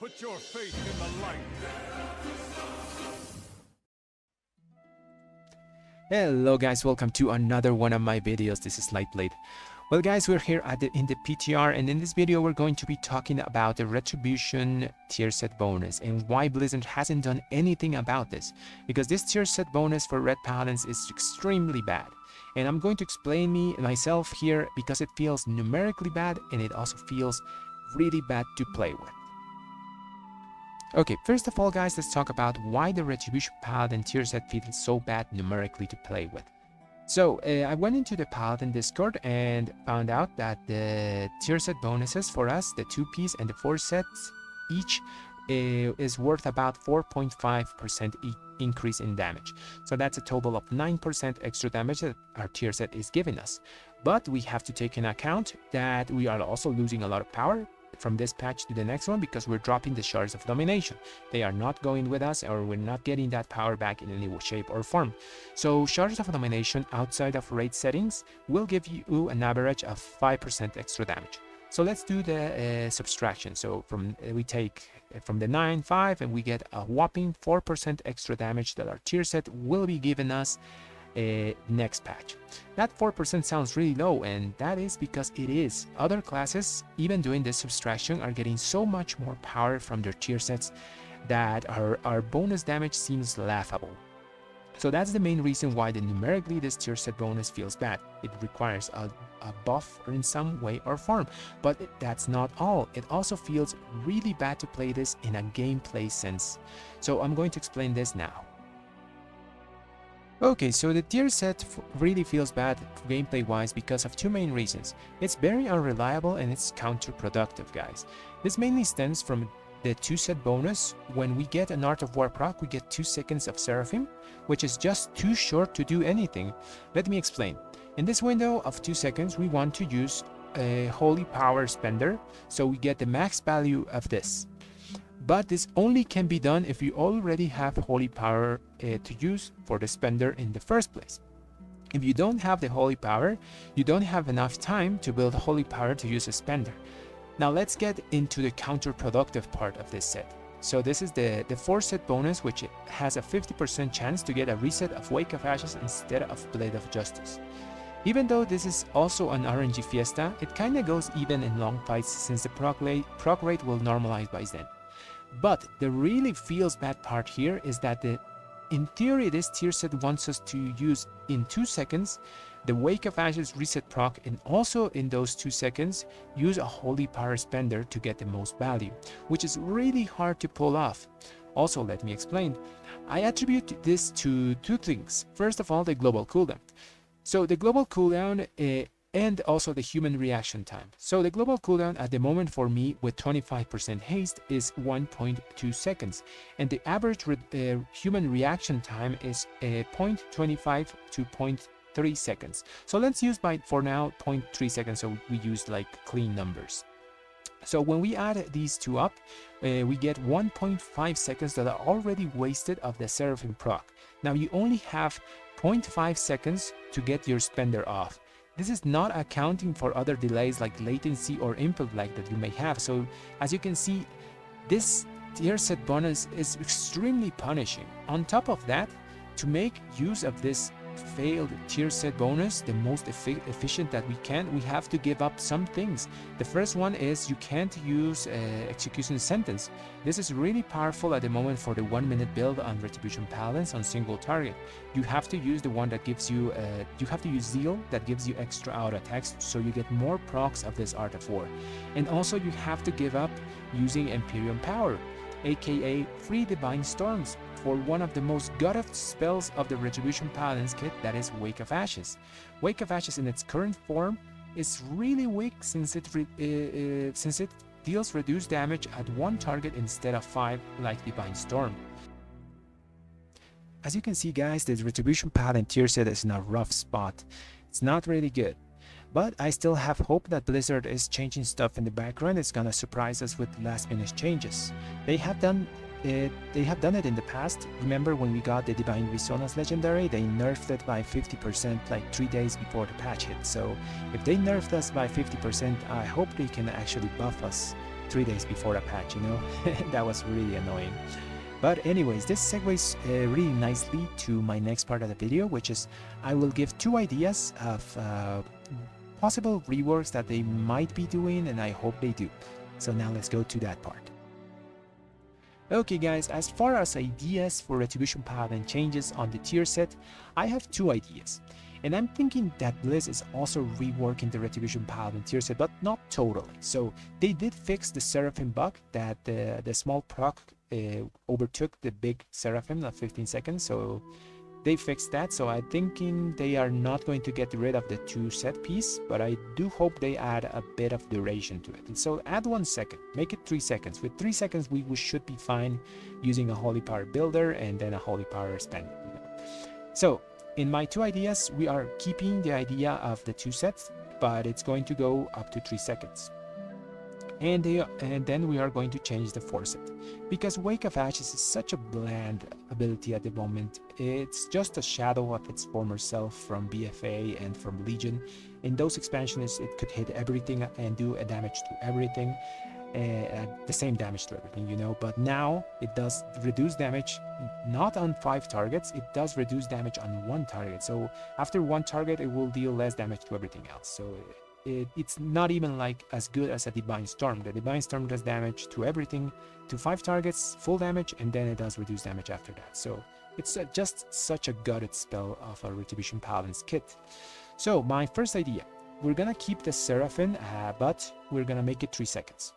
Put your faith in the light. Hello guys, welcome to another one of my videos. This is Lightblade. Well guys, we're here in the PTR, and in this video we're going to be talking about the Retribution tier set bonus and why Blizzard hasn't done anything about this, because this tier set bonus for red paladins is extremely bad. And I'm going to explain myself here because it feels numerically bad and it also feels really bad to play with. Okay, first of all guys, let's talk about why the Retribution Paladin tier set feels so bad numerically to play with. So, I went into the Paladin Discord and found out that the tier set bonuses for us, the 2-piece and the 4 sets, each is worth about 4.5% increase in damage. So that's a total of 9% extra damage that our tier set is giving us. But we have to take into account that we are also losing a lot of power from this patch to the next one because we're dropping the shards of domination. They are not going with us, or we're not getting that power back in any shape or form. So shards of domination outside of raid settings will give you an average of 5% extra damage. So let's do the subtraction. So we take from the 9, 5, and we get a whopping 4% extra damage that our tier set will be giving us next patch. That 4% sounds really low, and that is because it is. Other classes, even doing this subtraction, are getting so much more power from their tier sets that our bonus damage seems laughable. So that's the main reason why numerically this tier set bonus feels bad. It requires a buff in some way or form, but that's not all. It also feels really bad to play this in a gameplay sense. So I'm going to explain this now. Okay, so the tier set really feels bad gameplay wise because of two main reasons. It's very unreliable and it's counterproductive, guys. This mainly stems from the 2 set bonus. When we get an Art of War proc, we get 2 seconds of Seraphim, which is just too short to do anything. Let me explain. In this window of 2 seconds, we want to use a Holy Power Spender, so we get the max value of this. But this only can be done if you already have Holy Power to use for the spender in the first place. If you don't have the Holy Power, you don't have enough time to build Holy Power to use a spender. Now let's get into the counterproductive part of this set. So this is the 4 set bonus, which has a 50% chance to get a reset of Wake of Ashes instead of Blade of Justice. Even though this is also an RNG fiesta, it kinda goes even in long fights since the proc rate will normalize by then. But the really feels bad part here is that in theory this tier set wants us to use in 2 seconds the Wake of Ashes reset proc, and also in those 2 seconds use a Holy Power Spender to get the most value, which is really hard to pull off. Also, let me explain. I attribute this to 2 things. First of all, the global cooldown. So the global cooldown and also the human reaction time. So the global cooldown at the moment for me with 25% haste is 1.2 seconds, and the average human reaction time is 0.25 to 0.3 seconds. So let's use for now 0.3 seconds, so we use like clean numbers. So when we add these 2 up, we get 1.5 seconds that are already wasted of the Seraphim proc. Now you only have 0.5 seconds to get your spender off. This is not accounting for other delays like latency or input lag that you may have. So as you can see, this tier set bonus is extremely punishing. On top of that, to make use of this failed tier set bonus the most efficient that we can, we have to give up some things. The first one is you can't use execution sentence. This is really powerful at the moment for the 1-minute build on Retribution Paladins on single target. You have to use the one that gives you you have to use zeal that gives you extra auto attacks, so you get more procs of this Art of War. And also you have to give up using Imperium Power, aka free Divine Storms, for one of the most gutted spells of the Retribution Paladins kit, that is Wake of Ashes. Wake of Ashes in its current form is really weak since it deals reduced damage at 1 target instead of 5 like Divine Storm. As you can see guys, the Retribution Paladin tier set is in a rough spot. It's not really good. But I still have hope that Blizzard is changing stuff in the background. It's gonna surprise us with last-minute changes. They have done it in the past. Remember when we got the Divine Resonance Legendary, they nerfed it by 50% like 3 days before the patch hit. So if they nerfed us by 50%, I hope they can actually buff us 3 days before a patch, you know. That was really annoying. But anyways, this segues really nicely to my next part of the video, which is I will give 2 ideas of possible reworks that they might be doing, and I hope they do. So now let's go to that part. Okay guys, as far as ideas for Retribution Paladin changes on the tier set, I have 2 ideas. And I'm thinking that Blizz is also reworking the Retribution Paladin tier set, but not totally. So they did fix the Seraphim bug that the small proc overtook the big Seraphim of 15 seconds. So they fixed that. So I'm thinking they are not going to get rid of the 2 set piece, but I do hope they add a bit of duration to it. And so add 1 second, make it 3 seconds. With 3 seconds, we should be fine using a Holy Power builder and then a Holy Power spend. So in my 2 ideas, we are keeping the idea of the 2 sets, but it's going to go up to 3 seconds. And then we are going to change the 4 set, because Wake of Ashes is such a bland ability at the moment. It's just a shadow of its former self from BFA and from Legion. In those expansions, it could hit everything and do a damage to everything, the same damage to everything, you know. But now it does reduce damage, not on 5 targets, it does reduce damage on 1 target. So after 1 target, it will deal less damage to everything else. So it's not even like as good as a Divine Storm. The Divine Storm does damage to everything, to 5 targets, full damage, and then it does reduce damage after that. So it's just such a gutted spell of a Retribution Paladin's kit. So my first idea, we're gonna keep the Seraphim, but we're gonna make it 3 seconds.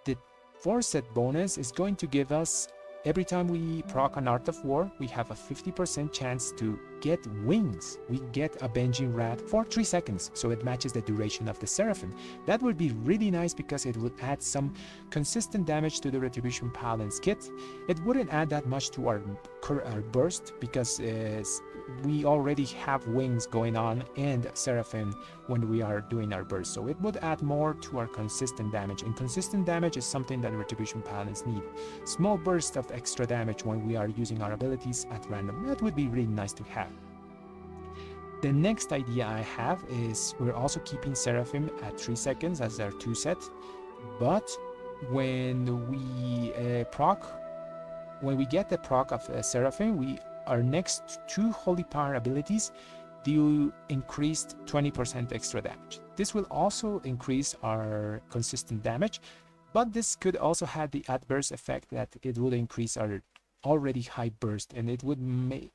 The 4 set bonus is going to give us, every time we proc an Art of War, we have a 50% chance to get wings. We get a Avenging Rat for 3 seconds, so it matches the duration of the Seraphim. That would be really nice because it would add some consistent damage to the Retribution Paladin's kit. It wouldn't add that much to our burst because we already have wings going on and Seraphim when we are doing our burst, so it would add more to our consistent damage, and consistent damage is something that Retribution Paladins need. Small bursts of extra damage when we are using our abilities at random, that would be really nice to have. The next idea I have is we're also keeping Seraphim at 3 seconds as our 2 set, but when we get the proc of Seraphim, our next 2 Holy Power abilities do increased 20% extra damage. This will also increase our consistent damage, but this could also have the adverse effect that it would increase our already high burst, and it would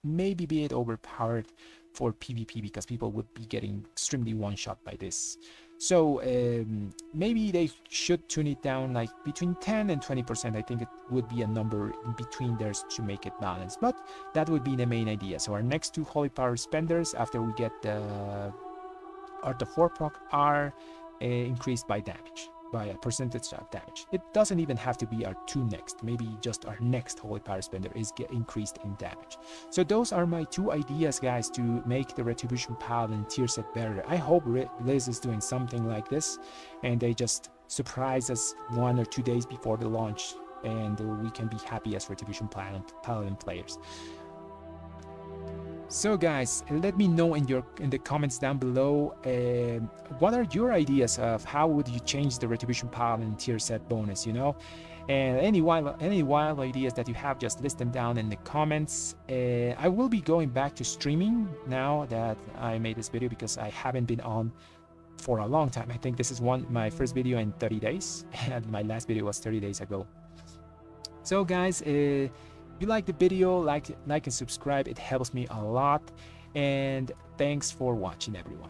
maybe be overpowered for PvP because people would be getting extremely one-shot by this. So maybe they should tune it down like between 10 and 20%. I think it would be a number in between theirs to make it balanced, but that would be the main idea. So our next 2 Holy Power spenders after we get the Art of War proc are increased by damage, by a percentage of damage. It doesn't even have to be our 2 next, maybe just our next Holy Power spender is increased in damage. So those are my 2 ideas, guys, to make the Retribution Paladin tier set better. I hope Blizz is doing something like this and they just surprise us 1 or 2 days before the launch and we can be happy as Retribution Paladin players. So guys, let me know in the comments down below what are your ideas of how would you change the Retribution Paladin tier set bonus, you know, and any wild ideas that you have, just list them down in the comments. I will be going back to streaming now that I made this video because I haven't been on for a long time. I think this is my first video in 30 days and my last video was 30 days ago. So guys, if you like the video, like and subscribe, it helps me a lot, and thanks for watching everyone.